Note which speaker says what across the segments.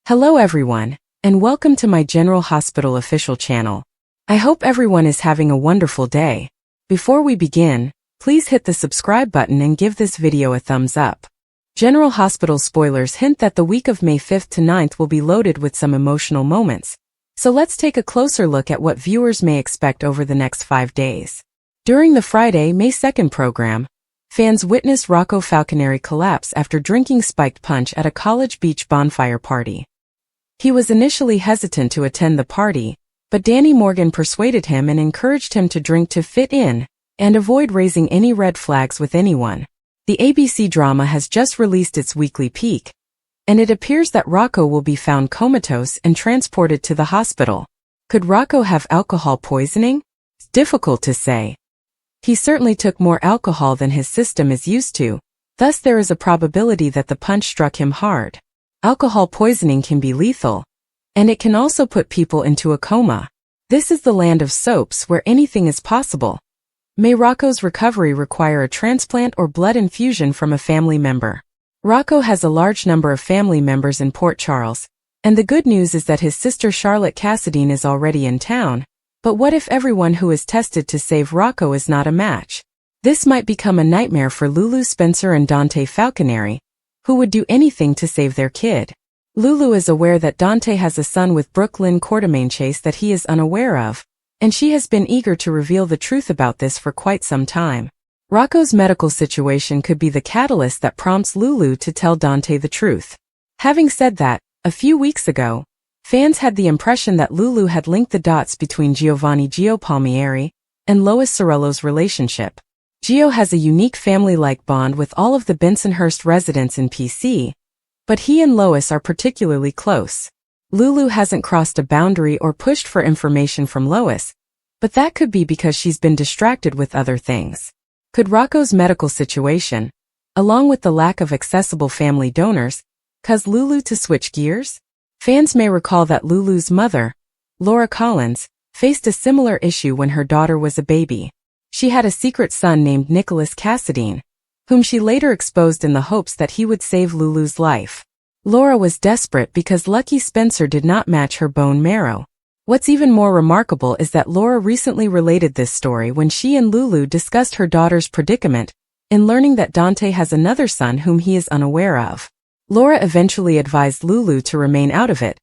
Speaker 1: Hello everyone, and welcome to my General Hospital official channel. I hope everyone is having a wonderful day. Before we begin, please hit the subscribe button and give this video a thumbs up. General Hospital spoilers hint that the week of May 5th to 9th will be loaded with some emotional moments. So let's take a closer look at what viewers may expect over the next 5 days. During the Friday, May 2nd program, fans witnessed Rocco Falconeri collapse after drinking spiked punch at a college beach bonfire party. He was initially hesitant to attend the party, but Danny Morgan persuaded him and encouraged him to drink to fit in and avoid raising any red flags with anyone. The ABC drama has just released its weekly peak, and it appears that Rocco will be found comatose and transported to the hospital. Could Rocco have alcohol poisoning? It's difficult to say. He certainly took more alcohol than his system is used to, thus there is a probability that the punch struck him hard. Alcohol poisoning can be lethal, and it can also put people into a coma. This is the land of soaps where anything is possible. May Rocco's recovery require a transplant or blood infusion from a family member. Rocco has a large number of family members in Port Charles, and the good news is that his sister Charlotte Cassadine is already in town. But what if everyone who is tested to save Rocco is not a match? This might become a nightmare for Lulu Spencer and Dante Falconeri, who would do anything to save their kid. Lulu is aware that Dante has a son with Brooklyn Quartermain-Chase that he is unaware of, and she has been eager to reveal the truth about this for quite some time. Rocco's medical situation could be the catalyst that prompts Lulu to tell Dante the truth. Having said that, a few weeks ago, fans had the impression that Lulu had linked the dots between Giovanni Gio Palmieri and Lois Sorello's relationship. Gio has a unique family-like bond with all of the Bensonhurst residents in PC, but he and Lois are particularly close. Lulu hasn't crossed a boundary or pushed for information from Lois, but that could be because she's been distracted with other things. Could Rocco's medical situation, along with the lack of accessible family donors, cause Lulu to switch gears? Fans may recall that Lulu's mother, Laura Collins, faced a similar issue when her daughter was a baby. She had a secret son named Nicholas Cassadine, whom she later exposed in the hopes that he would save Lulu's life. Laura was desperate because Lucky Spencer did not match her bone marrow. What's even more remarkable is that Laura recently related this story when she and Lulu discussed her daughter's predicament in learning that Dante has another son whom he is unaware of. Laura eventually advised Lulu to remain out of it,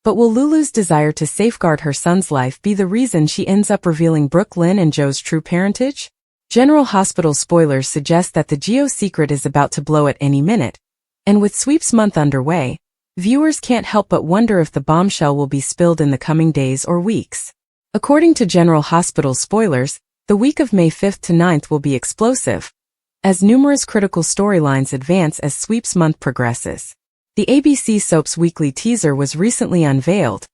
Speaker 1: but will Lulu's desire to safeguard her son's life be the reason she ends up revealing Brooklyn and Joe's true parentage? General Hospital spoilers suggest that the Gio secret is about to blow at any minute, and with Sweeps Month underway, viewers can't help but wonder if the bombshell will be spilled in the coming days or weeks. According to General Hospital spoilers, the week of May 5th to 9th will be explosive, as numerous critical storylines advance as Sweeps Month progresses. The ABC soap's weekly teaser was recently unveiled,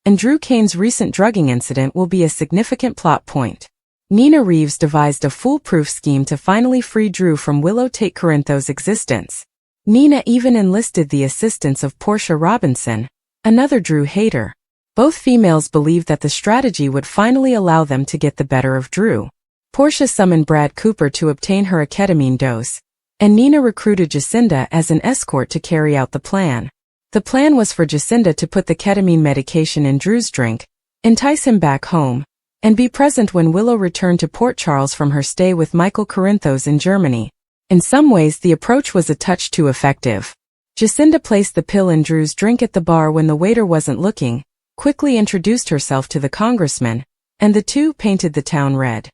Speaker 1: and Drew Kane's recent drugging incident will be a significant plot point. Nina Reeves devised a foolproof scheme to finally free Drew from Willow Tate Corinthos' existence. Nina even enlisted the assistance of Portia Robinson, another Drew hater. Both females believed that the strategy would finally allow them to get the better of Drew. Portia summoned Brad Cooper to obtain her a ketamine dose, and Nina recruited Jacinda as an escort to carry out the plan. The plan was for Jacinda to put the ketamine medication in Drew's drink, entice him back home, and be present when Willow returned to Port Charles from her stay with Michael Corinthos in Germany. In some ways the approach was a touch too effective. Jacinda placed the pill in Drew's drink at the bar when the waiter wasn't looking, quickly introduced herself to the congressman, and the two painted the town red,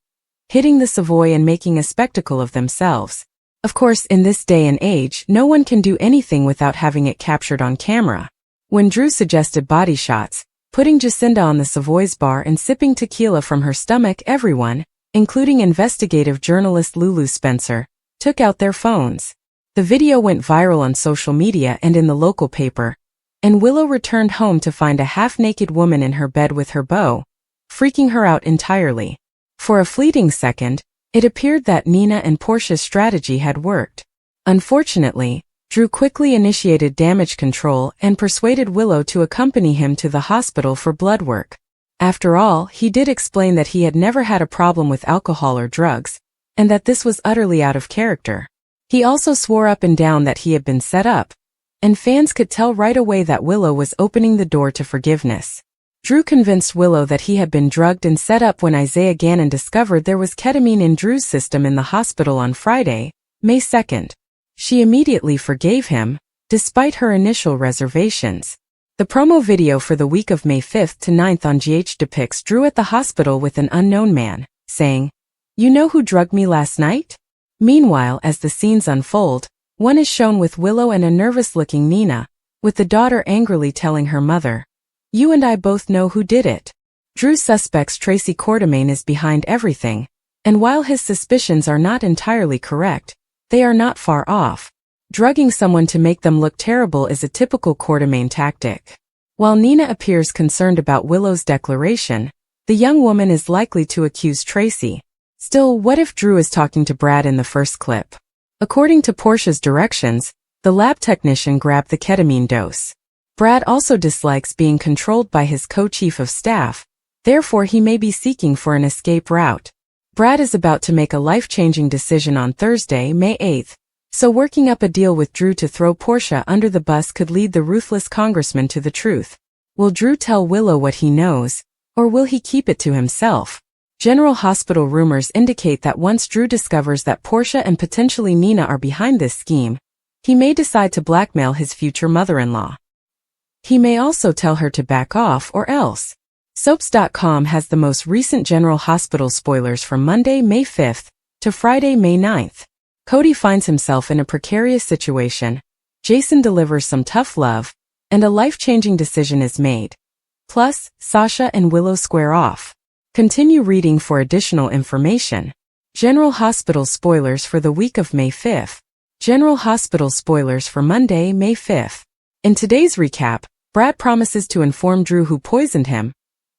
Speaker 1: hitting the Savoy and making a spectacle of themselves. Of course, in this day and age, no one can do anything without having it captured on camera. When Drew suggested body shots, putting Jacinda on the Savoy's bar and sipping tequila from her stomach, everyone, including investigative journalist Lulu Spencer, took out their phones. The video went viral on social media and in the local paper, and Willow returned home to find a half-naked woman in her bed with her beau, freaking her out entirely. For a fleeting second, it appeared that Nina and Portia's strategy had worked. Unfortunately, Drew quickly initiated damage control and persuaded Willow to accompany him to the hospital for blood work. After all, he did explain that he had never had a problem with alcohol or drugs, and that this was utterly out of character. He also swore up and down that he had been set up, and fans could tell right away that Willow was opening the door to forgiveness. Drew convinced Willow that he had been drugged and set up when Isaiah Gannon discovered there was ketamine in Drew's system in the hospital on Friday, May 2nd. She immediately forgave him, despite her initial reservations. The promo video for the week of May 5th to 9th on GH depicts Drew at the hospital with an unknown man, saying, "You know who drugged me last night?" Meanwhile, as the scenes unfold, one is shown with Willow and a nervous-looking Nina, with the daughter angrily telling her mother, "You and I both know who did it." Drew suspects Tracy Quartermaine is behind everything, and while his suspicions are not entirely correct, they are not far off. Drugging someone to make them look terrible is a typical Quartermaine tactic. While Nina appears concerned about Willow's declaration, the young woman is likely to accuse Tracy. Still, what if Drew is talking to Brad in the first clip? According to Portia's directions, the lab technician grabbed the ketamine dose. Brad also dislikes being controlled by his co-chief of staff, therefore he may be seeking for an escape route. Brad is about to make a life-changing decision on Thursday, May 8th, so working up a deal with Drew to throw Portia under the bus could lead the ruthless congressman to the truth. Will Drew tell Willow what he knows, or will he keep it to himself? General Hospital rumors indicate that once Drew discovers that Portia and potentially Nina are behind this scheme, he may decide to blackmail his future mother-in-law. He may also tell her to back off or else. Soaps.com has the most recent General Hospital spoilers from Monday, May 5th, to Friday, May 9th. Cody finds himself in a precarious situation, Jason delivers some tough love, and a life-changing decision is made. Plus, Sasha and Willow square off. Continue reading for additional information. General Hospital spoilers for the week of May 5th. General Hospital spoilers for Monday, May 5th. In today's recap, Brad promises to inform Drew who poisoned him,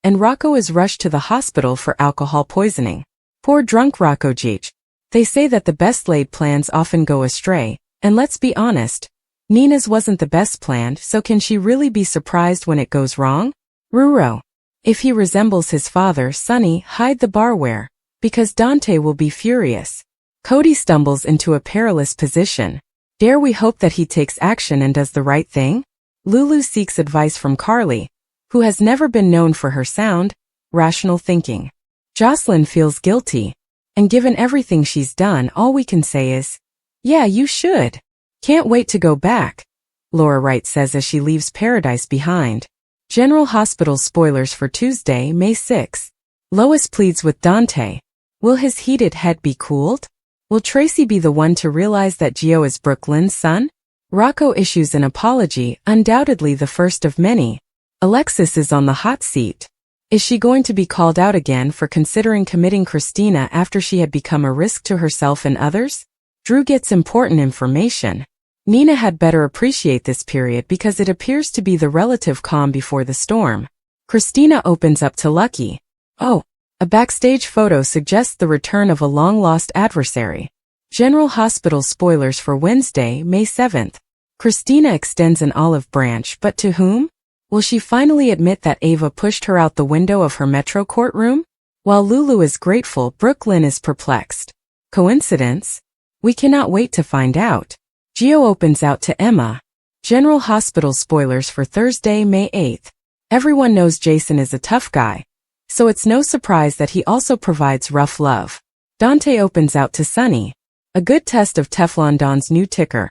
Speaker 1: and Rocco is rushed to the hospital for alcohol poisoning. Poor drunk Rocco Geach. They say that the best-laid plans often go astray, and let's be honest, Nina's wasn't the best planned, so can she really be surprised when it goes wrong? Ruro. If he resembles his father, Sonny, hide the barware, because Dante will be furious. Cody stumbles into a perilous position. Dare we hope that he takes action and does the right thing? Lulu seeks advice from Carly, who has never been known for her sound, rational thinking. Jocelyn feels guilty. And given everything she's done, all we can say is, yeah, you should. Can't wait to go back, Laura Wright says as she leaves Paradise behind. General Hospital spoilers for Tuesday, May 6. Lois pleads with Dante. Will his heated head be cooled? Will Tracy be the one to realize that Gio is Brooklyn's son? Rocco issues an apology, undoubtedly the first of many. Alexis is on the hot seat. Is she going to be called out again for considering committing Christina after she had become a risk to herself and others? Drew gets important information. Nina had better appreciate this period because it appears to be the relative calm before the storm. Christina opens up to Lucky. Oh, a backstage photo suggests the return of a long-lost adversary. General Hospital spoilers for Wednesday, May 7th. Christina extends an olive branch, but to whom? Will she finally admit that Ava pushed her out the window of her Metro courtroom? While Lulu is grateful, Brooklyn is perplexed. Coincidence? We cannot wait to find out. Gio opens out to Emma. General Hospital spoilers for Thursday, May 8th. Everyone knows Jason is a tough guy, so it's no surprise that he also provides rough love. Dante opens out to Sonny. A good test of Teflon Don's new ticker.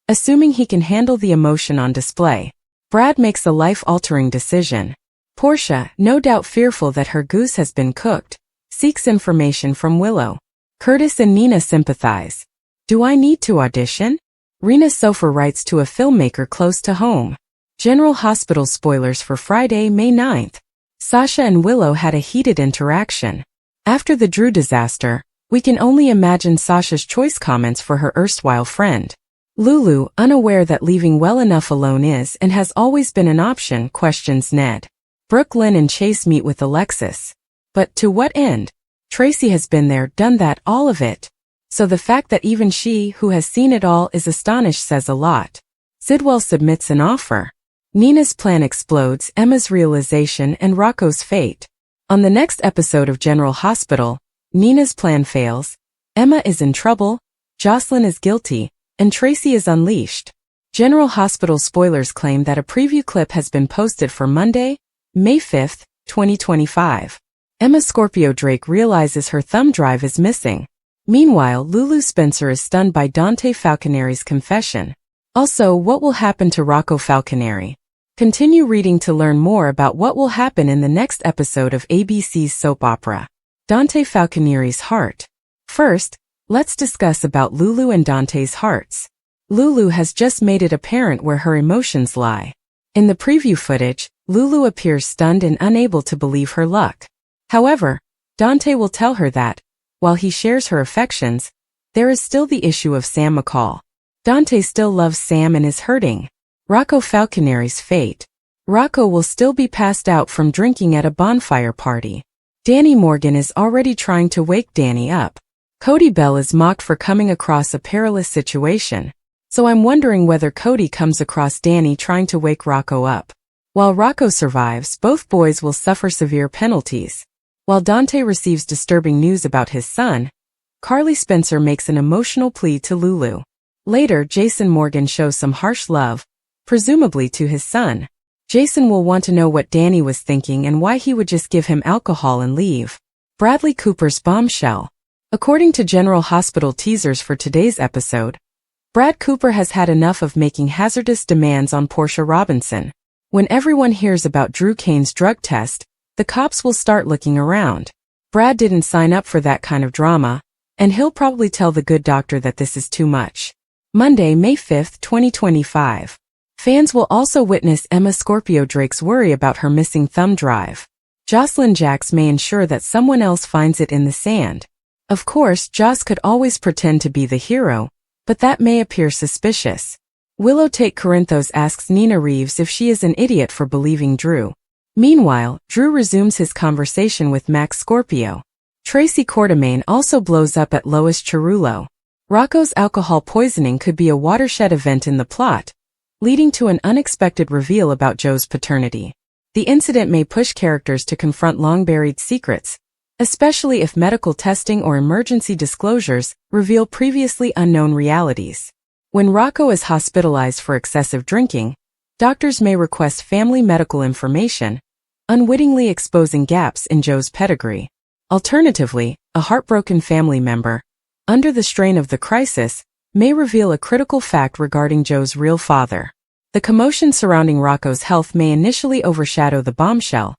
Speaker 1: Assuming he can handle the emotion on display. Brad makes a life-altering decision. Portia, no doubt fearful that her goose has been cooked, seeks information from Willow. Curtis and Nina sympathize. Do I need to audition? Rena Sofer writes to a filmmaker close to home. General Hospital spoilers for Friday, May 9th. Sasha and Willow had a heated interaction. After the Drew disaster, we can only imagine Sasha's choice comments for her erstwhile friend. Lulu, unaware that leaving well enough alone is and has always been an option, questions Ned. Brooklyn and Chase meet with Alexis. But to what end? Tracy has been there, done that, all of it. So the fact that even she, who has seen it all, is astonished says a lot. Sidwell submits an offer. Nina's plan explodes, Emma's realization, and Rocco's fate. On the next episode of General Hospital, Nina's plan fails, Emma is in trouble, Jocelyn is guilty, and Tracy is unleashed. General Hospital spoilers claim that a preview clip has been posted for Monday, May 5, 2025. Emma Scorpio Drake realizes her thumb drive is missing. Meanwhile, Lulu Spencer is stunned by Dante Falconeri's confession. Also, what will happen to Rocco Falconeri? Continue reading to learn more about what will happen in the next episode of ABC's soap opera, Dante Falconeri's Heart. First, let's discuss about Lulu and Dante's hearts. Lulu has just made it apparent where her emotions lie. In the preview footage, Lulu appears stunned and unable to believe her luck. However, Dante will tell her that, while he shares her affections, there is still the issue of Sam McCall. Dante still loves Sam and is hurting. Rocco Falconeri's fate. Rocco will still be passed out from drinking at a bonfire party. Danny Morgan is already trying to wake Danny up. Cody Bell is mocked for coming across a perilous situation, so I'm wondering whether Cody comes across Danny trying to wake Rocco up. While Rocco survives, both boys will suffer severe penalties. While Dante receives disturbing news about his son, Carly Spencer makes an emotional plea to Lulu. Later, Jason Morgan shows some harsh love, presumably to his son. Jason will want to know what Danny was thinking and why he would just give him alcohol and leave. Bradley Cooper's Bombshell. According to General Hospital teasers for today's episode, Brad Cooper has had enough of making hazardous demands on Portia Robinson. When everyone hears about Drew Kane's drug test, the cops will start looking around. Brad didn't sign up for that kind of drama, and he'll probably tell the good doctor that this is too much. Monday, May 5, 2025. Fans will also witness Emma Scorpio Drake's worry about her missing thumb drive. Jocelyn Jacks may ensure that someone else finds it in the sand. Of course, Joss could always pretend to be the hero, but that may appear suspicious. Willow Tate Corinthos asks Nina Reeves if she is an idiot for believing Drew. Meanwhile, Drew resumes his conversation with Max Scorpio. Tracy Quartermaine also blows up at Lois Cerullo. Rocco's alcohol poisoning could be a watershed event in the plot, leading to an unexpected reveal about Joe's paternity. The incident may push characters to confront long-buried secrets, especially if medical testing or emergency disclosures reveal previously unknown realities. When Rocco is hospitalized for excessive drinking, doctors may request family medical information, unwittingly exposing gaps in Joe's pedigree. Alternatively, a heartbroken family member, under the strain of the crisis, may reveal a critical fact regarding Joe's real father. The commotion surrounding Rocco's health may initially overshadow the bombshell,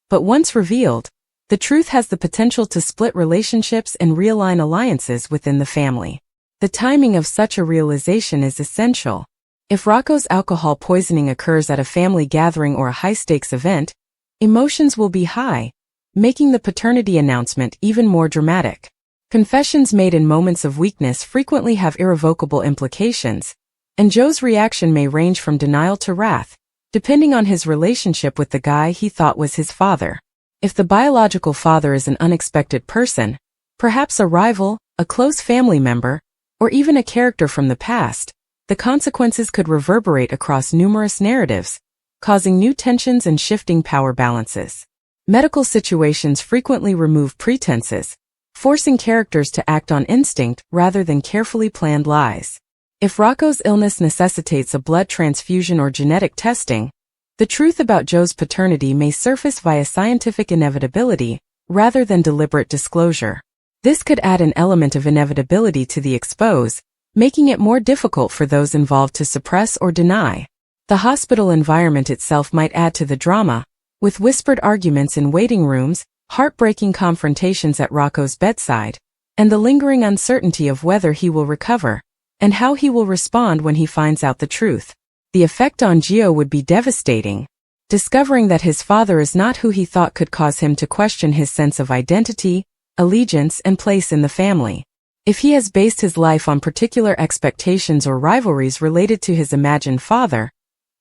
Speaker 1: but once revealed, the truth has the potential to split relationships and realign alliances within the family. The timing of such a realization is essential. If Rocco's alcohol poisoning occurs at a family gathering or a high-stakes event, emotions will be high, making the paternity announcement even more dramatic. Confessions made in moments of weakness frequently have irrevocable implications, and Joe's reaction may range from denial to wrath, depending on his relationship with the guy he thought was his father. If the biological father is an unexpected person, perhaps a rival, a close family member, or even a character from the past, the consequences could reverberate across numerous narratives, causing new tensions and shifting power balances. Medical situations frequently remove pretenses, forcing characters to act on instinct rather than carefully planned lies. If Rocco's illness necessitates a blood transfusion or genetic testing, the truth about Joe's paternity may surface via scientific inevitability rather than deliberate disclosure. This could add an element of inevitability to the expose, making it more difficult for those involved to suppress or deny. The hospital environment itself might add to the drama, with whispered arguments in waiting rooms, heartbreaking confrontations at Rocco's bedside, and the lingering uncertainty of whether he will recover, and how he will respond when he finds out the truth. The effect on Gio would be devastating. Discovering that his father is not who he thought could cause him to question his sense of identity, allegiance, and place in the family. If he has based his life on particular expectations or rivalries related to his imagined father,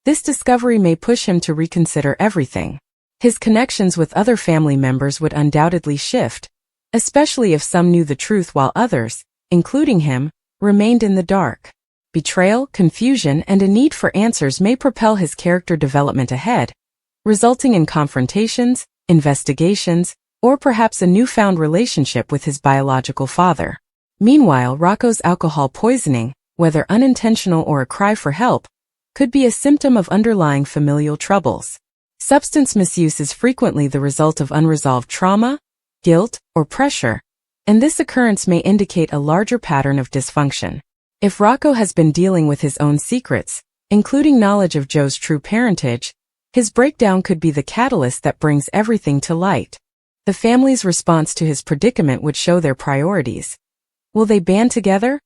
Speaker 1: this discovery may push him to reconsider everything. His connections with other family members would undoubtedly shift, especially if some knew the truth while others, including him, remained in the dark. Betrayal, confusion, and a need for answers may propel his character development ahead, resulting in confrontations, investigations, or perhaps a newfound relationship with his biological father. Meanwhile, Rocco's alcohol poisoning, whether unintentional or a cry for help, could be a symptom of underlying familial troubles. Substance misuse is frequently the result of unresolved trauma, guilt, or pressure, and this occurrence may indicate a larger pattern of dysfunction. If Rocco has been dealing with his own secrets, including knowledge of Joe's true parentage, his breakdown could be the catalyst that brings everything to light. The family's response to his predicament would show their priorities. Will they band together?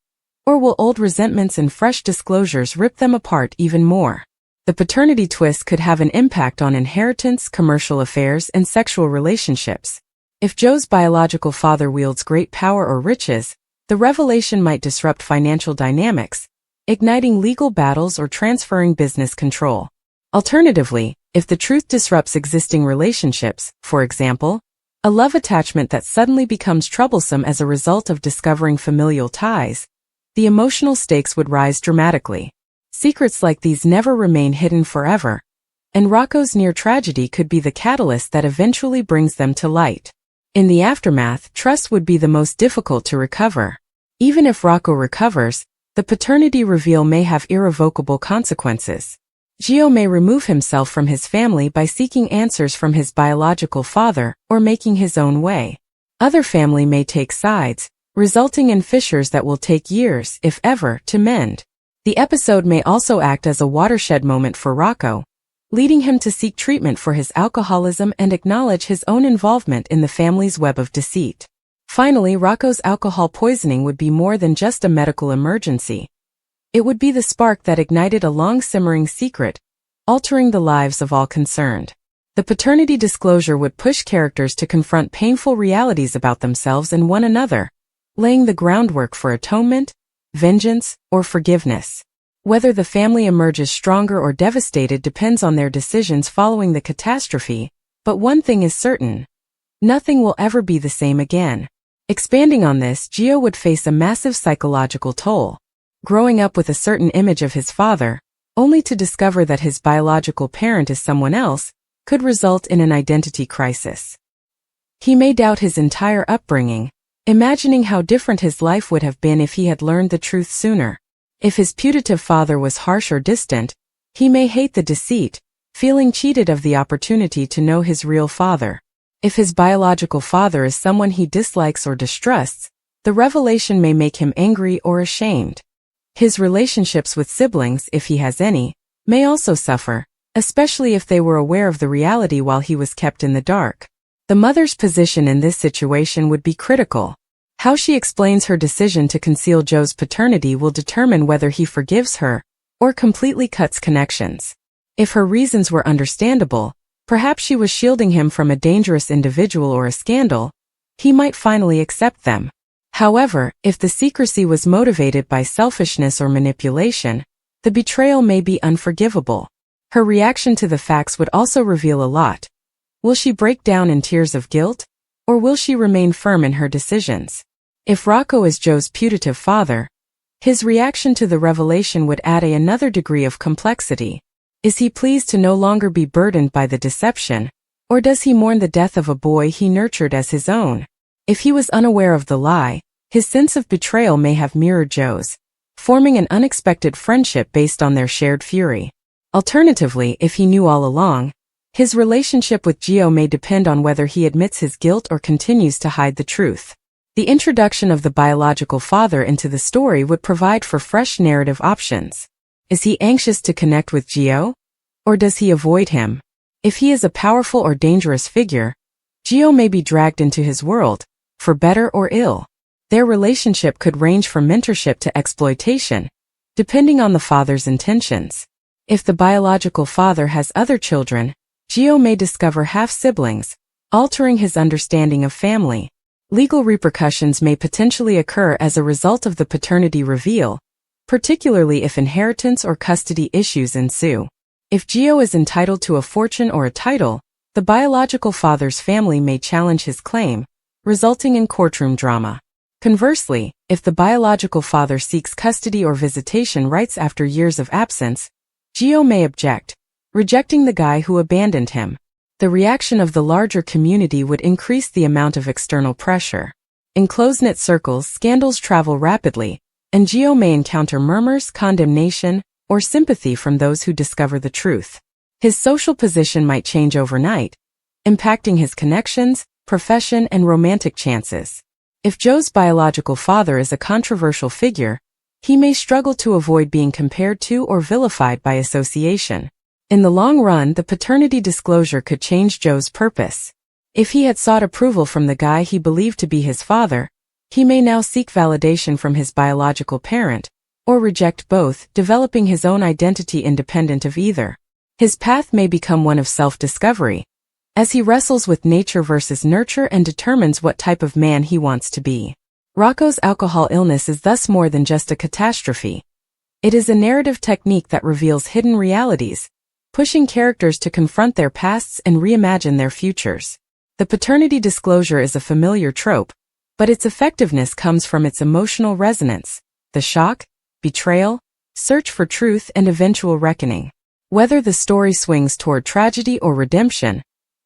Speaker 1: Or will old resentments and fresh disclosures rip them apart even more? The paternity twist could have an impact on inheritance, commercial affairs, and sexual relationships. If Joe's biological father wields great power or riches, the revelation might disrupt financial dynamics, igniting legal battles or transferring business control. Alternatively, if the truth disrupts existing relationships, for example, a love attachment that suddenly becomes troublesome as a result of discovering familial ties, the emotional stakes would rise dramatically. Secrets like these never remain hidden forever, and Rocco's near tragedy could be the catalyst that eventually brings them to light. In the aftermath, trust would be the most difficult to recover. Even if Rocco recovers, the paternity reveal may have irrevocable consequences. Gio may remove himself from his family by seeking answers from his biological father or making his own way. Other family may take sides, resulting in fissures that will take years, if ever, to mend. The episode may also act as a watershed moment for Rocco, leading him to seek treatment for his alcoholism and acknowledge his own involvement in the family's web of deceit. Finally, Rocco's alcohol poisoning would be more than just a medical emergency. It would be the spark that ignited a long-simmering secret, altering the lives of all concerned. The paternity disclosure would push characters to confront painful realities about themselves and one another, laying the groundwork for atonement, vengeance, or forgiveness. Whether the family emerges stronger or devastated depends on their decisions following the catastrophe, but one thing is certain: nothing will ever be the same again. Expanding on this, Gio would face a massive psychological toll. Growing up with a certain image of his father, only to discover that his biological parent is someone else, could result in an identity crisis. He may doubt his entire upbringing, imagining how different his life would have been if he had learned the truth sooner. If his putative father was harsh or distant, he may hate the deceit, feeling cheated of the opportunity to know his real father. If his biological father is someone he dislikes or distrusts, the revelation may make him angry or ashamed. His relationships with siblings, if he has any, may also suffer, especially if they were aware of the reality while he was kept in the dark. The mother's position in this situation would be critical. How she explains her decision to conceal Joe's paternity will determine whether he forgives her or completely cuts connections. If her reasons were understandable, perhaps she was shielding him from a dangerous individual or a scandal, he might finally accept them. However, if the secrecy was motivated by selfishness or manipulation, the betrayal may be unforgivable. Her reaction to the facts would also reveal a lot. Will she break down in tears of guilt, or will she remain firm in her decisions? If Rocco is Joe's putative father, his reaction to the revelation would add another degree of complexity. Is he pleased to no longer be burdened by the deception, or does he mourn the death of a boy he nurtured as his own? If he was unaware of the lie, his sense of betrayal may have mirrored Joe's, forming an unexpected friendship based on their shared fury. Alternatively, if he knew all along, his relationship with Gio may depend on whether he admits his guilt or continues to hide the truth. The introduction of the biological father into the story would provide for fresh narrative options. Is he anxious to connect with Gio? Or does he avoid him? If he is a powerful or dangerous figure, Gio may be dragged into his world, for better or ill. Their relationship could range from mentorship to exploitation, depending on the father's intentions. If the biological father has other children, Gio may discover half-siblings, altering his understanding of family. Legal repercussions may potentially occur as a result of the paternity reveal, particularly if inheritance or custody issues ensue. If Gio is entitled to a fortune or a title, the biological father's family may challenge his claim, resulting in courtroom drama. Conversely, if the biological father seeks custody or visitation rights after years of absence, Gio may object, rejecting the guy who abandoned him. The reaction of the larger community would increase the amount of external pressure. In close-knit circles, scandals travel rapidly, and Gio may encounter murmurs, condemnation, or sympathy from those who discover the truth. His social position might change overnight, impacting his connections, profession, and romantic chances. If Joe's biological father is a controversial figure, he may struggle to avoid being compared to or vilified by association. In the long run, the paternity disclosure could change Joe's purpose. If he had sought approval from the guy he believed to be his father, he may now seek validation from his biological parent, or reject both, developing his own identity independent of either. His path may become one of self-discovery, as he wrestles with nature versus nurture and determines what type of man he wants to be. Rocco's alcohol illness is thus more than just a catastrophe. It is a narrative technique that reveals hidden realities, pushing characters to confront their pasts and reimagine their futures. The paternity disclosure is a familiar trope, but its effectiveness comes from its emotional resonance, the shock, betrayal, search for truth, and eventual reckoning. Whether the story swings toward tragedy or redemption,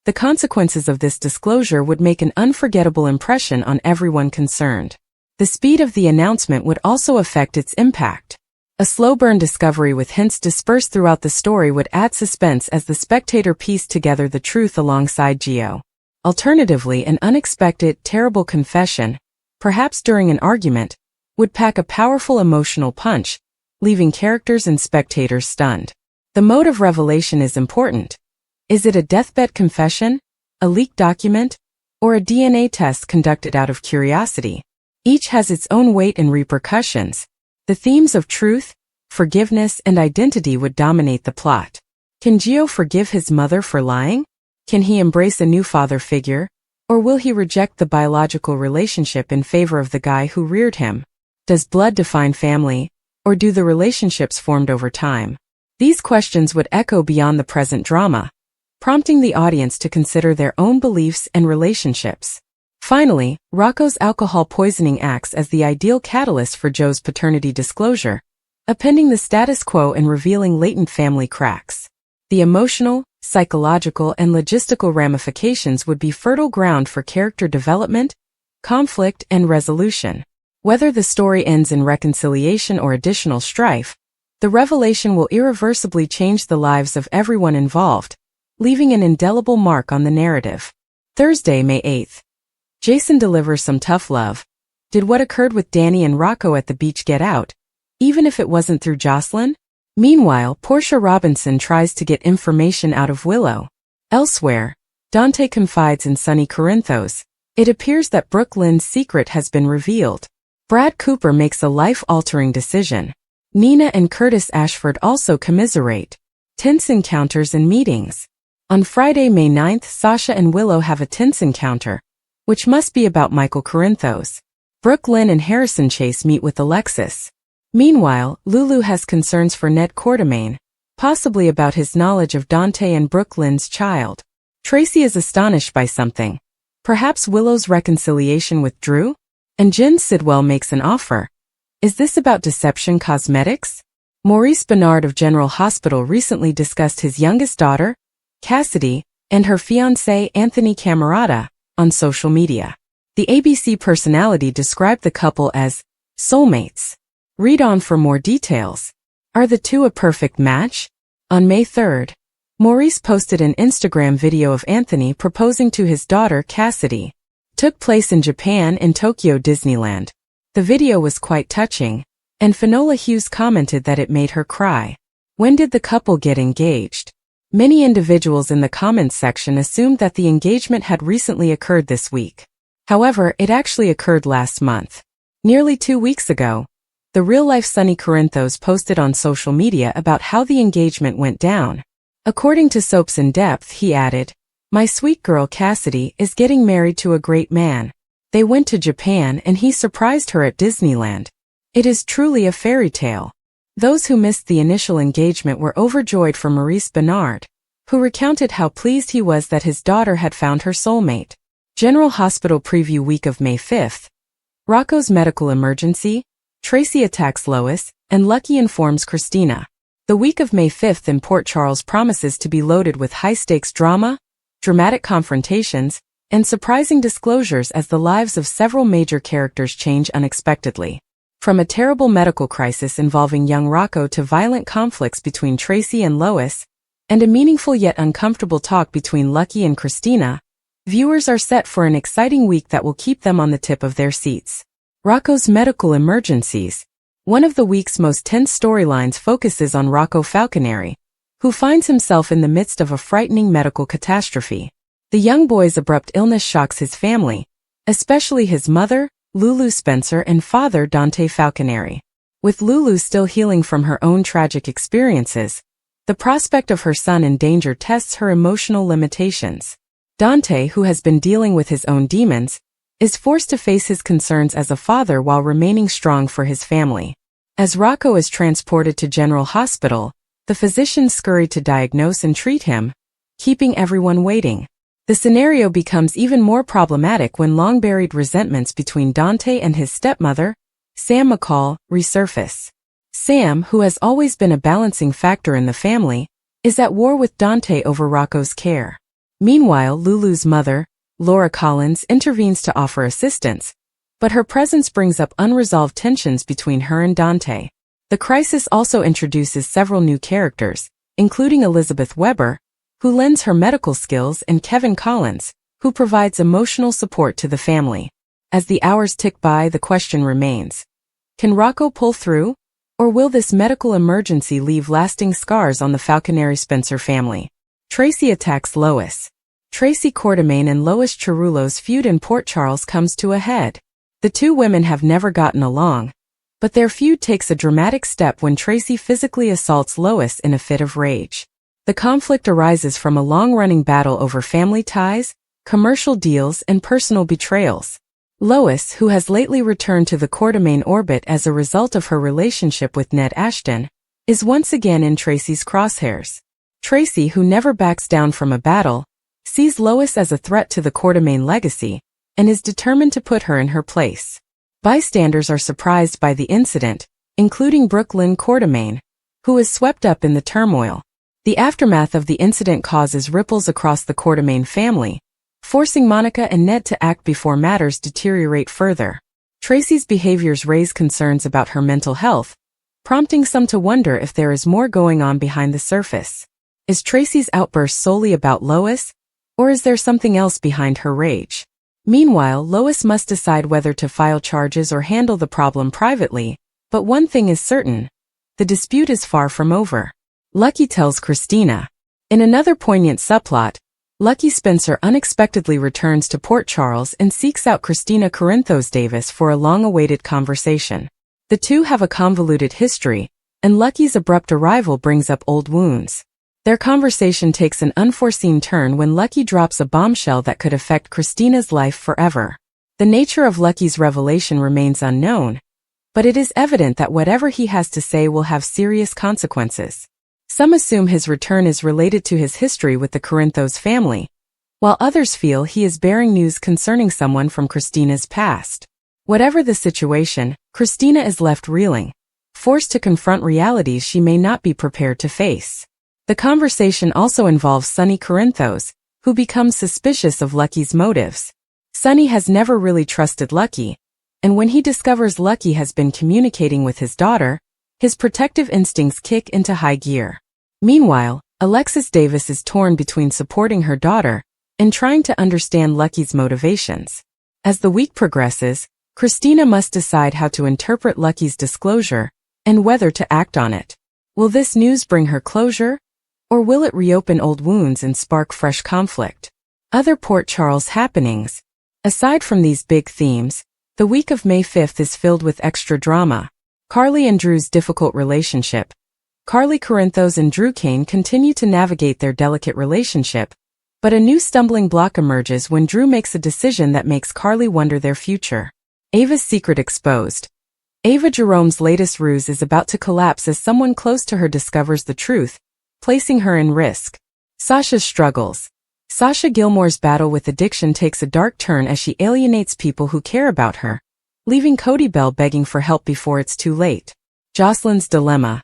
Speaker 1: the consequences of this disclosure would make an unforgettable impression on everyone concerned. The speed of the announcement would also affect its impact. A slow-burn discovery with hints dispersed throughout the story would add suspense as the spectator pieced together the truth alongside Gio. Alternatively, an unexpected, terrible confession, perhaps during an argument, would pack a powerful emotional punch, leaving characters and spectators stunned. The mode of revelation is important. Is it a deathbed confession, a leaked document, or a DNA test conducted out of curiosity? Each has its own weight and repercussions. The themes of truth, forgiveness, and identity would dominate the plot. Can Gio forgive his mother for lying? Can he embrace a new father figure, or will he reject the biological relationship in favor of the guy who reared him? Does blood define family, or do the relationships formed over time? These questions would echo beyond the present drama, prompting the audience to consider their own beliefs and relationships. Finally, Rocco's alcohol poisoning acts as the ideal catalyst for Joe's paternity disclosure, upending the status quo and revealing latent family cracks. The emotional, psychological, and logistical ramifications would be fertile ground for character development, conflict, and resolution. Whether the story ends in reconciliation or additional strife, the revelation will irreversibly change the lives of everyone involved, leaving an indelible mark on the narrative. Thursday, May 8th. Jason delivers some tough love. Did what occurred with Danny and Rocco at the beach get out, even if it wasn't through Jocelyn? Meanwhile, Portia Robinson tries to get information out of Willow. Elsewhere, Dante confides in Sonny Corinthos. It appears that Brooke Lynn's secret has been revealed. Brad Cooper makes a life-altering decision. Nina and Curtis Ashford also commiserate. Tense encounters and meetings. On Friday, May 9th, Sasha and Willow have a tense encounter, which must be about Michael Corinthos. Brooke Lynn and Harrison Chase meet with Alexis. Meanwhile, Lulu has concerns for Ned Quartermain, possibly about his knowledge of Dante and Brooke Lynn's child. Tracy is astonished by something. Perhaps Willow's reconciliation with Drew? And Jen Sidwell makes an offer. Is this about Deception Cosmetics? Maurice Bernard of General Hospital recently discussed his youngest daughter, Cassidy, and her fiancé Anthony Camerata on social media. The ABC personality described the couple as soulmates. Read on for more details. Are the two a perfect match? On May 3rd, Maurice posted an Instagram video of Anthony proposing to his daughter Cassidy. Took place in Japan in Tokyo Disneyland. The video was quite touching, and Finola Hughes commented that it made her cry. When did the couple get engaged? Many individuals in the comments section assumed that the engagement had recently occurred this week. However, it actually occurred last month. Nearly 2 weeks ago, the real-life Sonny Corinthos posted on social media about how the engagement went down. According to Soaps in Depth, he added, "My sweet girl Cassidy is getting married to a great man. They went to Japan and he surprised her at Disneyland. It is truly a fairy tale." Those who missed the initial engagement were overjoyed for Maurice Bernard, who recounted how pleased he was that his daughter had found her soulmate. General Hospital preview week of May 5th. Rocco's medical emergency, Tracy attacks Lois, and Lucky informs Christina. The week of May 5th in Port Charles promises to be loaded with high-stakes drama, dramatic confrontations, and surprising disclosures as the lives of several major characters change unexpectedly. From a terrible medical crisis involving young Rocco to violent conflicts between Tracy and Lois, and a meaningful yet uncomfortable talk between Lucky and Christina, viewers are set for an exciting week that will keep them on the tip of their seats. Rocco's medical emergencies. One of the week's most tense storylines focuses on Rocco Falconeri, who finds himself in the midst of a frightening medical catastrophe. The young boy's abrupt illness shocks his family, especially his mother, Lulu Spencer, and father, Dante Falconeri. With Lulu still healing from her own tragic experiences, the prospect of her son in danger tests her emotional limitations. Dante, who has been dealing with his own demons, is forced to face his concerns as a father while remaining strong for his family. As Rocco is transported to General Hospital, the physicians scurry to diagnose and treat him, keeping everyone waiting. The scenario becomes even more problematic when long-buried resentments between Dante and his stepmother, Sam McCall, resurface. Sam, who has always been a balancing factor in the family, is at war with Dante over Rocco's care. Meanwhile, Lulu's mother, Laura Collins, intervenes to offer assistance, but her presence brings up unresolved tensions between her and Dante. The crisis also introduces several new characters, including Elizabeth Weber, who lends her medical skills, and Kevin Collins, who provides emotional support to the family. As the hours tick by, the question remains: can Rocco pull through, or will this medical emergency leave lasting scars on the Falconeri-Spencer family? Tracy attacks Lois. Tracy Quartermain and Lois Cerullo's feud in Port Charles comes to a head. The two women have never gotten along, but their feud takes a dramatic step when Tracy physically assaults Lois in a fit of rage. The conflict arises from a long-running battle over family ties, commercial deals, and personal betrayals. Lois, who has lately returned to the Quartermain orbit as a result of her relationship with Ned Ashton, is once again in Tracy's crosshairs. Tracy, who never backs down from a battle, sees Lois as a threat to the Quartermain legacy, and is determined to put her in her place. Bystanders are surprised by the incident, including Brooklyn Quartermain, who is swept up in the turmoil. The aftermath of the incident causes ripples across the Quartermain family, forcing Monica and Ned to act before matters deteriorate further. Tracy's behaviors raise concerns about her mental health, prompting some to wonder if there is more going on behind the surface. Is Tracy's outburst solely about Lois, or is there something else behind her rage? Meanwhile, Lois must decide whether to file charges or handle the problem privately, but one thing is certain: the dispute is far from over. Lucky tells Christina. In another poignant subplot, Lucky Spencer unexpectedly returns to Port Charles and seeks out Christina Corinthos Davis for a long-awaited conversation. The two have a convoluted history, and Lucky's abrupt arrival brings up old wounds. Their conversation takes an unforeseen turn when Lucky drops a bombshell that could affect Christina's life forever. The nature of Lucky's revelation remains unknown, but it is evident that whatever he has to say will have serious consequences. Some assume his return is related to his history with the Corinthos family, while others feel he is bearing news concerning someone from Christina's past. Whatever the situation, Christina is left reeling, forced to confront realities she may not be prepared to face. The conversation also involves Sonny Corinthos, who becomes suspicious of Lucky's motives. Sonny has never really trusted Lucky, and when he discovers Lucky has been communicating with his daughter, his protective instincts kick into high gear. Meanwhile, Alexis Davis is torn between supporting her daughter and trying to understand Lucky's motivations. As the week progresses, Christina must decide how to interpret Lucky's disclosure and whether to act on it. Will this news bring her closure, or will it reopen old wounds and spark fresh conflict? Other Port Charles happenings. Aside from these big themes, the week of May 5th is filled with extra drama. Carly and Drew's difficult relationship. Carly Corinthos and Drew Kane continue to navigate their delicate relationship, but a new stumbling block emerges when Drew makes a decision that makes Carly wonder their future. Ava's secret exposed. Ava Jerome's latest ruse is about to collapse as someone close to her discovers the truth, placing her in risk. Sasha's struggles. Sasha Gilmore's battle with addiction takes a dark turn as she alienates people who care about her, leaving Cody Bell begging for help before it's too late. Jocelyn's dilemma.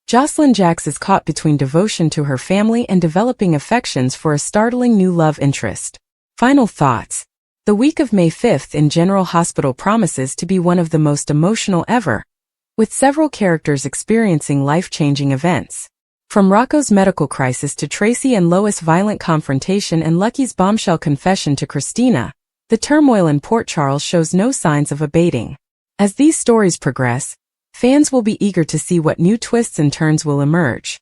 Speaker 1: Jocelyn Jax is caught between devotion to her family and developing affections for a startling new love interest. Final thoughts. The week of May 5th in General Hospital promises to be one of the most emotional ever, with several characters experiencing life-changing events. From Rocco's medical crisis to Tracy and Lois' violent confrontation and Lucky's bombshell confession to Christina, the turmoil in Port Charles shows no signs of abating. As these stories progress, fans will be eager to see what new twists and turns will emerge.